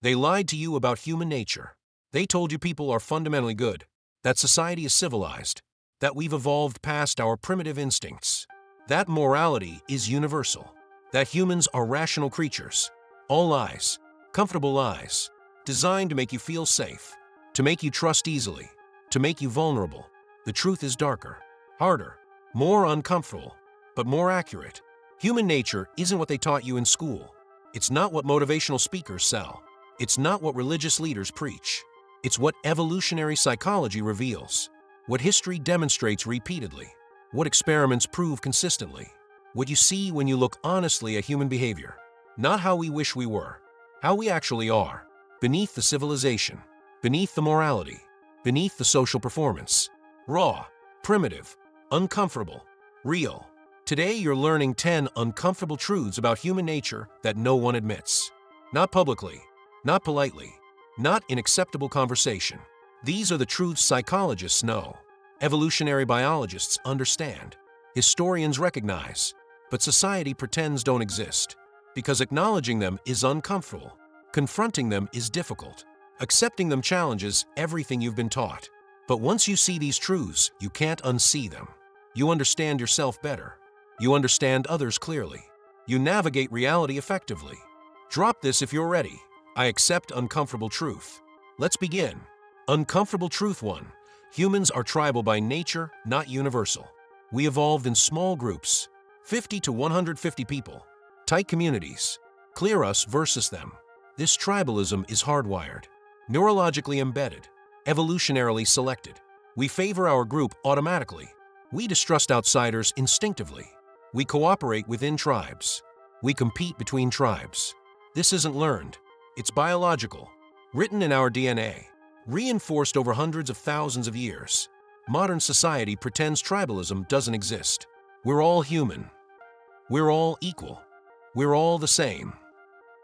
They lied to you about human nature. They told you people are fundamentally good, that society is civilized, that we've evolved past our primitive instincts, that morality is universal, that humans are rational creatures. All lies, comfortable lies, designed to make you feel safe, to make you trust easily, to make you vulnerable. The truth is darker, harder, more uncomfortable, but more accurate. Human nature isn't what they taught you in school. It's not what motivational speakers sell. It's not what religious leaders preach. It's what evolutionary psychology reveals, what history demonstrates repeatedly, what experiments prove consistently, what you see when you look honestly at human behavior. Not how we wish we were, how we actually are, beneath the civilization, beneath the morality, beneath the social performance. Raw, primitive, uncomfortable, real. Today you're learning 10 uncomfortable truths about human nature that no one admits. Not publicly, not politely, not in acceptable conversation. These are the truths psychologists know, evolutionary biologists understand, historians recognize, but society pretends don't exist. Because acknowledging them is uncomfortable, confronting them is difficult, accepting them challenges everything you've been taught. But once you see these truths, you can't unsee them. You understand yourself better. You understand others clearly. You navigate reality effectively. Drop this if you're ready. I accept uncomfortable truth. Let's begin. Uncomfortable truth 1. Humans are tribal by nature, not universal. We evolved in small groups, 50 to 150 people. Tight communities. Clear us versus them. This tribalism is hardwired, neurologically embedded, evolutionarily selected. We favor our group automatically. We distrust outsiders instinctively. We cooperate within tribes. We compete between tribes. This isn't learned. It's biological, written in our DNA, reinforced over hundreds of thousands of years. Modern society pretends tribalism doesn't exist. We're all human. We're all equal. We're all the same.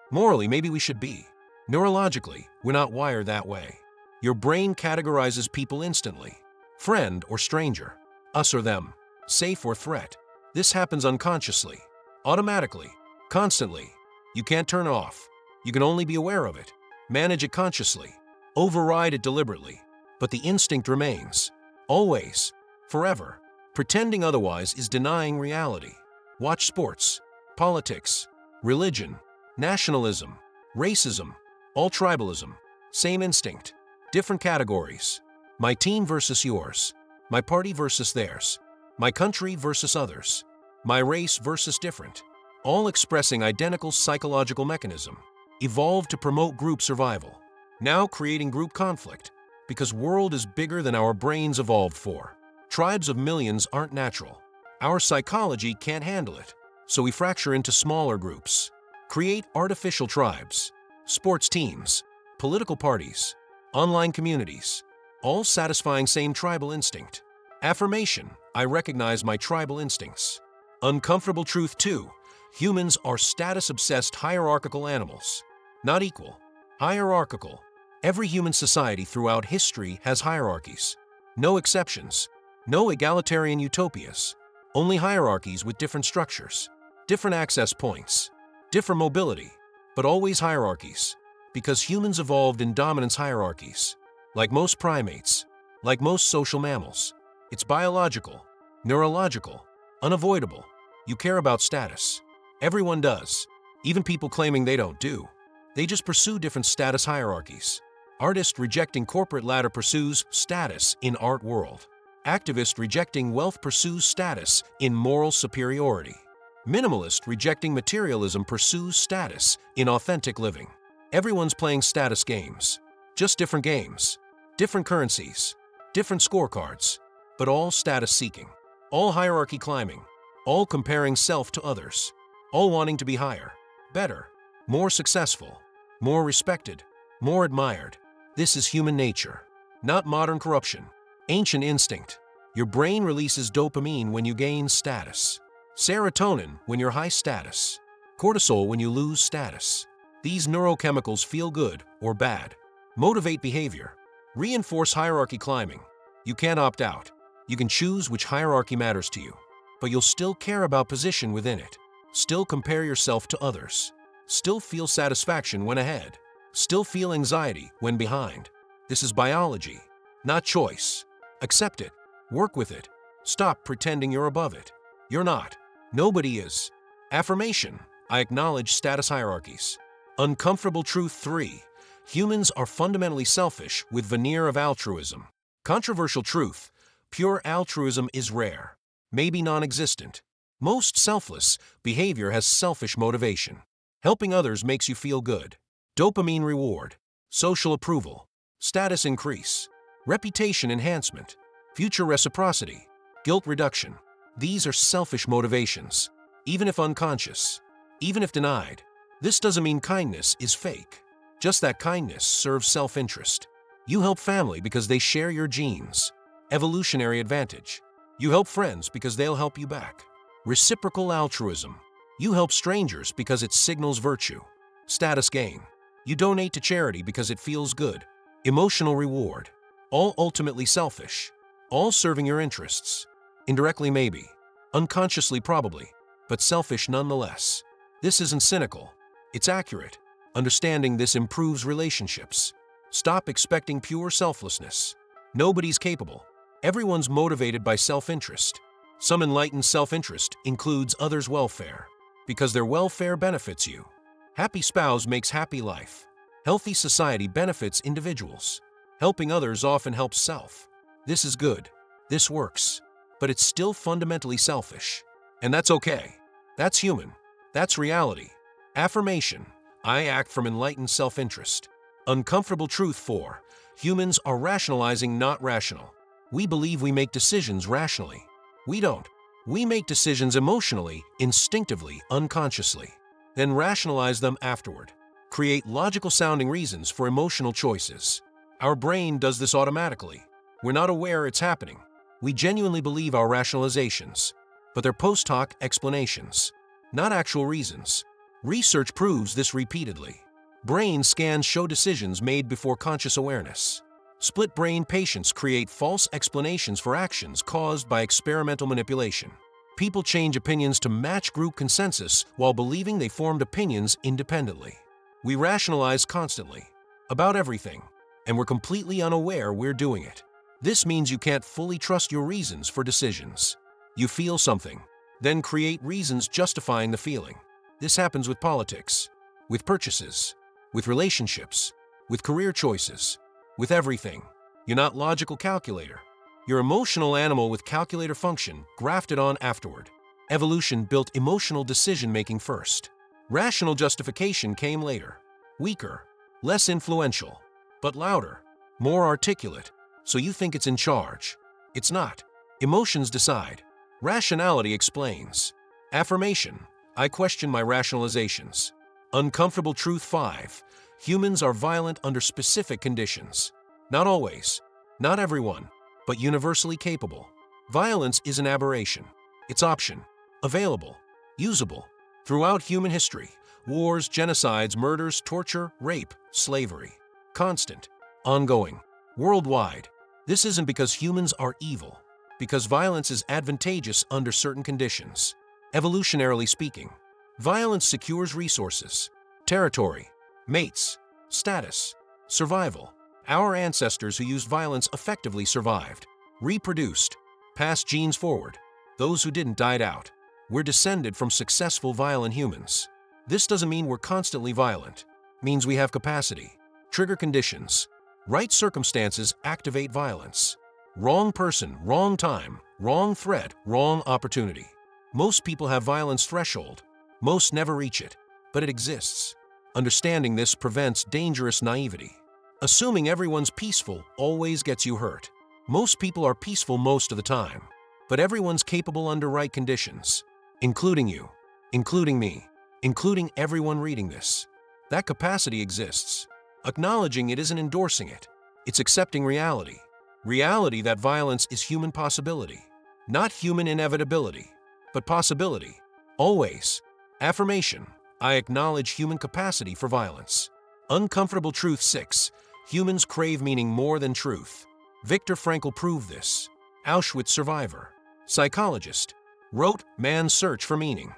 Morally, maybe we should be. Neurologically, we're not wired that way. Your brain categorizes people instantly. Friend or stranger, us or them, safe or threat. This happens unconsciously, automatically, constantly. You can't turn it off. You can only be aware of it, manage it consciously, override it deliberately. But the instinct remains, always, forever. Pretending otherwise is denying reality. Watch sports, politics, religion, nationalism, racism, all tribalism, same instinct, different categories. My team versus yours, my party versus theirs, my country versus others, my race versus different, all expressing identical psychological mechanism, evolved to promote group survival, now creating group conflict, because world is bigger than our brains evolved for. Tribes of millions aren't natural. Our psychology can't handle it, so we fracture into smaller groups, create artificial tribes, sports teams, political parties, online communities, all satisfying same tribal instinct. Affirmation, I recognize my tribal instincts. Uncomfortable truth 2, humans are status-obsessed hierarchical animals. Not equal, hierarchical. Every human society throughout history has hierarchies. No exceptions, no egalitarian utopias. Only hierarchies with different structures, different access points, different mobility, but always hierarchies. Because humans evolved in dominance hierarchies. Like most primates, like most social mammals. It's biological, neurological, unavoidable. You care about status. Everyone does. Even people claiming they don't do. They just pursue different status hierarchies. Artist rejecting corporate ladder pursues status in art world. Activist rejecting wealth pursues status in moral superiority. Minimalist rejecting materialism pursues status in authentic living. Everyone's playing status games. Just different games, different currencies, different scorecards, but all status seeking, all hierarchy climbing, all comparing self to others, all wanting to be higher, better, more successful, more respected, more admired. This is human nature, not modern corruption. Ancient instinct. Your brain releases dopamine when you gain status, serotonin when you're high status, cortisol when you lose status. These neurochemicals feel good or bad, motivate behavior, reinforce hierarchy climbing. You can't opt out. You can choose which hierarchy matters to you, but you'll still care about position within it, still compare yourself to others, still feel satisfaction when ahead. Still feel anxiety when behind. This is biology, not choice. Accept it. Work with it. Stop pretending you're above it. You're not. Nobody is. Affirmation. I acknowledge status hierarchies. Uncomfortable truth 3. Humans are fundamentally selfish with veneer of altruism. Controversial truth. Pure altruism is rare, maybe non-existent. Most selfless behavior has selfish motivation. Helping others makes you feel good. Dopamine reward, social approval, status increase, reputation enhancement, future reciprocity, guilt reduction. These are selfish motivations, even if unconscious, even if denied. This doesn't mean kindness is fake, just that kindness serves self-interest. You help family because they share your genes. Evolutionary advantage. You help friends because they'll help you back. Reciprocal altruism. You help strangers because it signals virtue. Status gain. You donate to charity because it feels good. Emotional reward. All ultimately selfish. All serving your interests. Indirectly maybe. Unconsciously probably. But selfish nonetheless. This isn't cynical. It's accurate. Understanding this improves relationships. Stop expecting pure selflessness. Nobody's capable. Everyone's motivated by self-interest. Some enlightened self-interest includes others' welfare, because their welfare benefits you. Happy spouse makes happy life. Healthy society benefits individuals. Helping others often helps self. This is good. This works. But it's still fundamentally selfish. And that's okay. That's human. That's reality. Affirmation. I act from enlightened self-interest. Uncomfortable truth 4. Humans are rationalizing, not rational. We believe we make decisions rationally. We don't. We make decisions emotionally, instinctively, unconsciously. Then rationalize them afterward. Create logical-sounding reasons for emotional choices. Our brain does this automatically. We're not aware it's happening. We genuinely believe our rationalizations, but they're post hoc explanations, not actual reasons. Research proves this repeatedly. Brain scans show decisions made before conscious awareness. Split-brain patients create false explanations for actions caused by experimental manipulation. People change opinions to match group consensus while believing they formed opinions independently. We rationalize constantly, about everything, and we're completely unaware we're doing it. This means you can't fully trust your reasons for decisions. You feel something, then create reasons justifying the feeling. This happens with politics, with purchases, with relationships, with career choices, with everything. You're not logical calculator. You're emotional animal with calculator function grafted on afterward. Evolution built emotional decision-making first. Rational justification came later. Weaker, less influential, but louder, more articulate, so you think it's in charge. It's not. Emotions decide. Rationality explains. Affirmation. I question my rationalizations. Uncomfortable truth 5. Humans are violent under specific conditions. Not always. Not everyone. But universally capable. Violence is an aberration. It's option. Available. Usable. Throughout human history. Wars, genocides, murders, torture, rape, slavery. Constant. Ongoing. Worldwide. This isn't because humans are evil. Because violence is advantageous under certain conditions. Evolutionarily speaking. Violence secures resources, territory, mates, status, survival. Our ancestors who used violence effectively survived, reproduced, passed genes forward. Those who didn't died out. We're descended from successful violent humans. This doesn't mean we're constantly violent. It means we have capacity. Trigger conditions. Right circumstances activate violence. Wrong person, wrong time, wrong threat, wrong opportunity. Most people have violence threshold. Most never reach it, but it exists. Understanding this prevents dangerous naivety. Assuming everyone's peaceful always gets you hurt. Most people are peaceful most of the time, but everyone's capable under right conditions, including you, including me, including everyone reading this. That capacity exists. Acknowledging it isn't endorsing it. It's accepting reality. Reality that violence is human possibility, not human inevitability, but possibility. Always. Affirmation. I acknowledge human capacity for violence. Uncomfortable truth 6. Humans crave meaning more than truth. Viktor Frankl proved this. Auschwitz survivor, psychologist, wrote Man's Search for Meaning.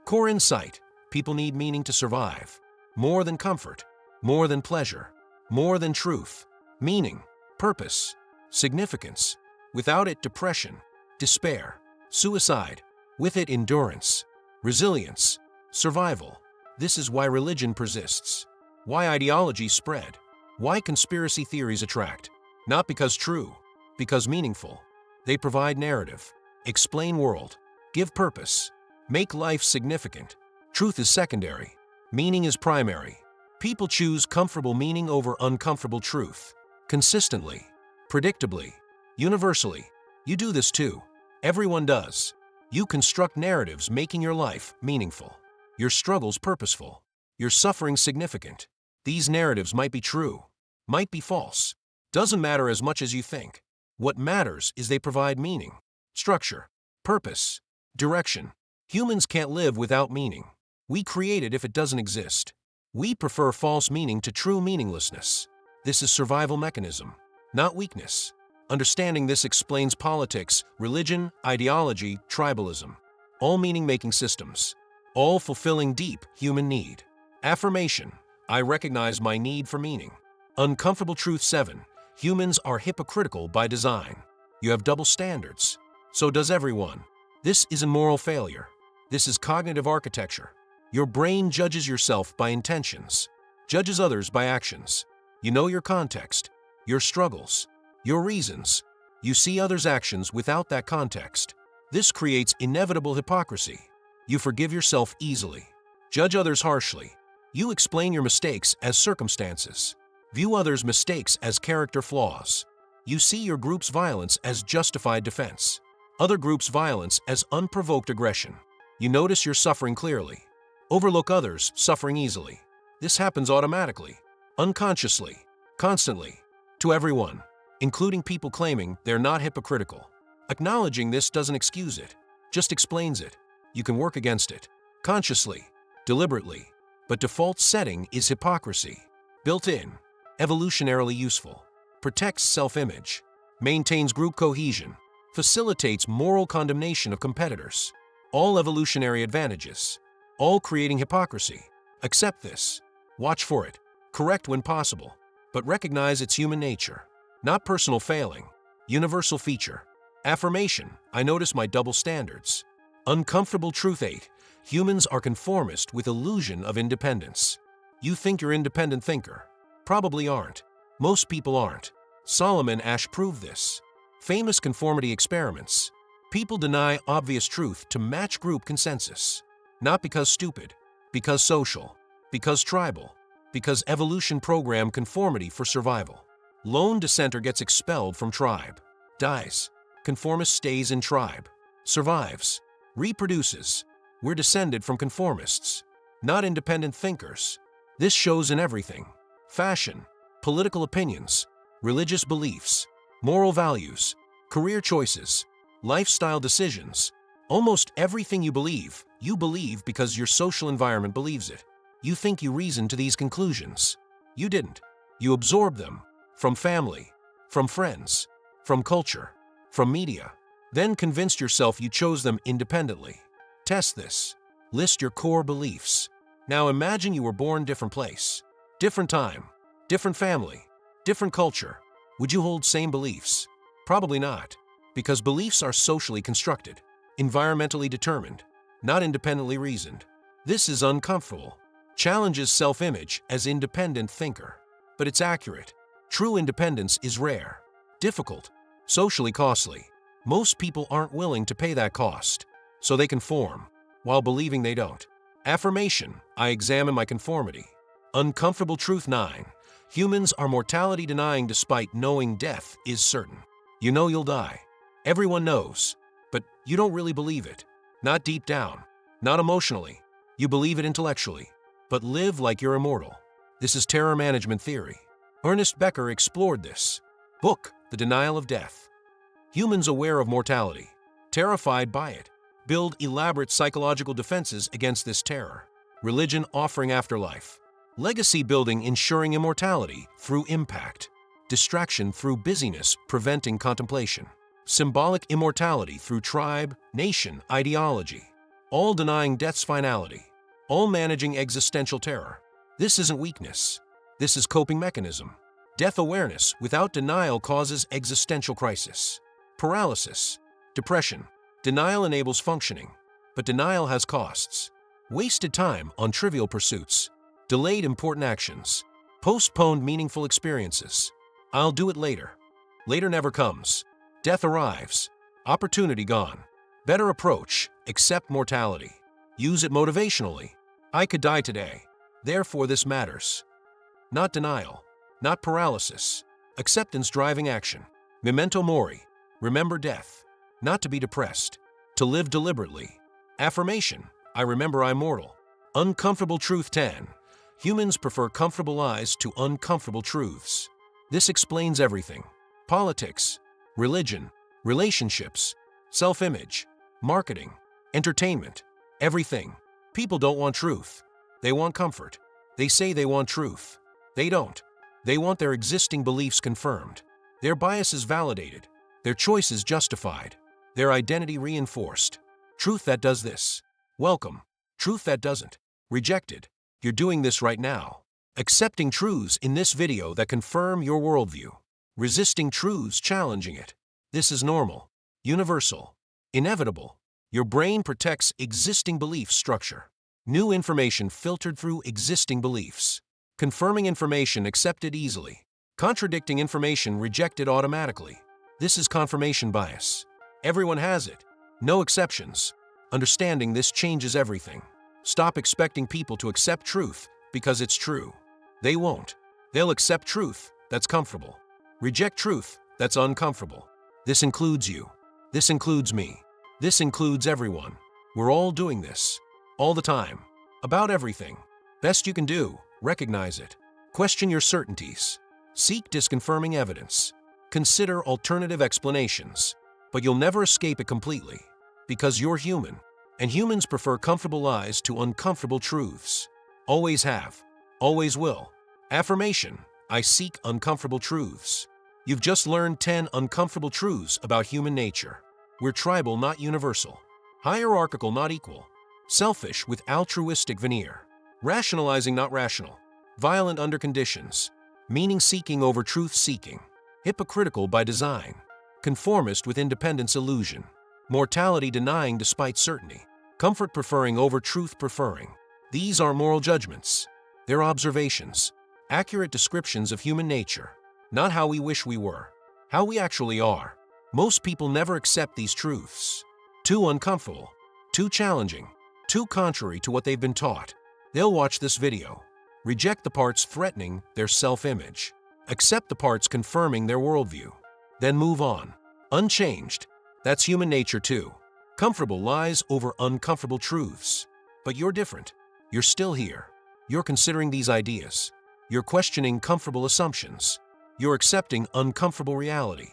Core insight. People need meaning to survive. More than comfort. more than pleasure, more than truth, meaning, purpose, significance. Without it, depression, despair, suicide. With it, endurance, resilience, survival. This is why religion persists, why ideologies spread, why conspiracy theories attract. Not because true, because meaningful. They provide narrative, explain world, give purpose, make life significant. Truth is secondary, meaning is primary. People choose comfortable meaning over uncomfortable truth. Consistently, predictably, universally. You do this too. Everyone does. You construct narratives making your life meaningful, your struggles purposeful, your suffering significant. These narratives might be true, might be false. Doesn't matter as much as you think. What matters is they provide meaning, structure, purpose, direction. Humans can't live without meaning. We create it if it doesn't exist. We prefer false meaning to true meaninglessness. This is survival mechanism, not weakness. Understanding this explains politics, religion, ideology, tribalism. All meaning-making systems, all fulfilling deep human need. Affirmation: I recognize my need for meaning. Uncomfortable truth 7. Humans are hypocritical by design. You have double standards. So does everyone. This isn't moral failure. This is cognitive architecture. Your brain judges yourself by intentions, judges others by actions. You know your context, your struggles, your reasons. You see others' actions without that context. This creates inevitable hypocrisy. You forgive yourself easily, judge others harshly. You explain your mistakes as circumstances, view others' mistakes as character flaws. You see your group's violence as justified defense, other groups' violence as unprovoked aggression. You notice your suffering clearly, overlook others' suffering easily. This happens automatically, unconsciously, constantly, to everyone, including people claiming they're not hypocritical. Acknowledging this doesn't excuse it, just explains it. You can work against it, consciously, deliberately, but default setting is hypocrisy. Built in, evolutionarily useful, protects self-image, maintains group cohesion, facilitates moral condemnation of competitors. All evolutionary advantages, all creating hypocrisy. Accept this, watch for it, correct when possible, but recognize it's human nature. Not personal failing, universal feature. Affirmation: I notice my double standards. Uncomfortable truth 8. Humans are conformist with illusion of independence. You think you're independent thinker. Probably aren't. Most people aren't. Solomon Asch proved this. Famous conformity experiments. People deny obvious truth to match group consensus. Not because stupid, because social, because tribal, because evolution programmed conformity for survival. Lone dissenter gets expelled from tribe, dies. Conformist stays in tribe, survives, reproduces. We're descended from conformists, not independent thinkers. This shows in everything: fashion, political opinions, religious beliefs, moral values, career choices, lifestyle decisions. Almost everything you believe because your social environment believes it. You think you reasoned to these conclusions. You didn't. You absorbed them. From family, from friends, from culture, from media. Then convinced yourself you chose them independently. Test this. List your core beliefs. Now imagine you were born different place, different time, different family, different culture. Would you hold same beliefs? Probably not, because beliefs are socially constructed, environmentally determined, not independently reasoned. This is uncomfortable, challenges self-image as independent thinker, but it's accurate. True independence is rare, difficult, socially costly. Most people aren't willing to pay that cost, so they conform, while believing they don't. Affirmation: I examine my conformity. Uncomfortable truth 9. Humans are mortality denying despite knowing death is certain. You know you'll die. Everyone knows, but you don't really believe it. Not deep down, not emotionally. You believe it intellectually, but live like you're immortal. This is terror management theory. Ernest Becker explored this. Book, The Denial of Death. Humans aware of mortality, terrified by it, build elaborate psychological defenses against this terror. Religion offering afterlife. Legacy building ensuring immortality through impact. Distraction through busyness preventing contemplation. Symbolic immortality through tribe, nation, ideology. All denying death's finality. All managing existential terror. This isn't weakness. This is coping mechanism. Death awareness without denial causes existential crisis. Paralysis. Depression. Denial enables functioning, but denial has costs. Wasted time on trivial pursuits. Delayed important actions. Postponed meaningful experiences. I'll do it later. Later never comes. Death arrives. Opportunity gone. Better approach, accept mortality. Use it motivationally. I could die today. Therefore this matters. Not denial. Not paralysis. Acceptance driving action. Memento Mori. Remember death. Not to be depressed. To live deliberately. Affirmation. I remember I'm mortal. Uncomfortable truth 10. Humans prefer comfortable lies to uncomfortable truths. This explains everything. Politics, religion, relationships, self-image, marketing, entertainment, everything. People don't want truth. They want comfort. They say they want truth. They don't. They want their existing beliefs confirmed, their biases validated, their choices justified, their identity reinforced. Truth that does this. Welcome. Truth that doesn't. Rejected. You're doing this right now. Accepting truths in this video that confirm your worldview. Resisting truths challenging it. This is normal. Universal. Inevitable. Your brain protects existing belief structure. New information filtered through existing beliefs. Confirming information accepted easily. Contradicting information rejected automatically. This is confirmation bias. Everyone has it. No exceptions. Understanding this changes everything. Stop expecting people to accept truth because it's true. They won't. They'll accept truth that's comfortable. Reject truth that's uncomfortable. This includes you. This includes me. This includes everyone. We're all doing this. All the time. About everything. Best you can do, recognize it. Question your certainties. Seek disconfirming evidence. Consider alternative explanations. But you'll never escape it completely. Because you're human. And humans prefer comfortable lies to uncomfortable truths. Always have. Always will. Affirmation. I seek uncomfortable truths. You've just learned 10 uncomfortable truths about human nature. We're tribal, not universal. Hierarchical, not equal. Selfish with altruistic veneer. Rationalizing, not rational. Violent under conditions. Meaning-seeking over truth-seeking. Hypocritical by design. Conformist with independence illusion. Mortality denying despite certainty. Comfort preferring over truth preferring. These are moral judgments. They're observations. Accurate descriptions of human nature. Not how we wish we were. How we actually are. Most people never accept these truths. Too uncomfortable. Too challenging. Too contrary to what they've been taught. They'll watch this video. Reject the parts threatening their self-image. Accept the parts confirming their worldview. Then move on. Unchanged. That's human nature too. Comfortable lies over uncomfortable truths. But you're different. You're still here. You're considering these ideas. You're questioning comfortable assumptions. You're accepting uncomfortable reality.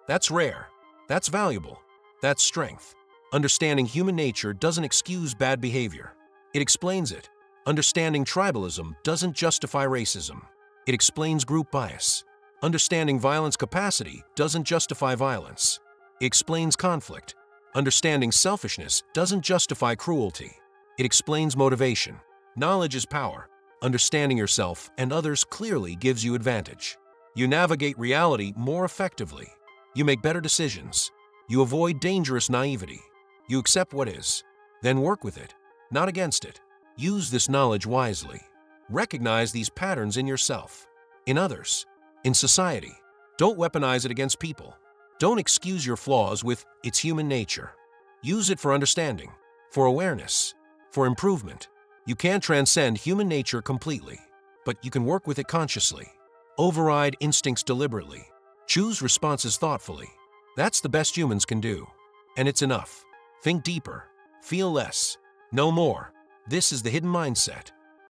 That's rare. That's valuable. That's strength. Understanding human nature doesn't excuse bad behavior. It explains it. Understanding tribalism doesn't justify racism. It explains group bias. Understanding violence capacity doesn't justify violence. It explains conflict. Understanding selfishness doesn't justify cruelty. It explains motivation. Knowledge is power. Understanding yourself and others clearly gives you advantage. You navigate reality more effectively. You make better decisions. You avoid dangerous naivety. You accept what is. Then work with it, not against it. Use this knowledge wisely. Recognize these patterns in yourself, in others, in society. Don't weaponize it against people. Don't excuse your flaws with "it's human nature." Use it for understanding, for awareness, for improvement. You can't transcend human nature completely, but you can work with it consciously. Override instincts deliberately. Choose responses thoughtfully. That's the best humans can do. And it's enough. Think deeper. Feel less. Know more. This is the hidden mindset.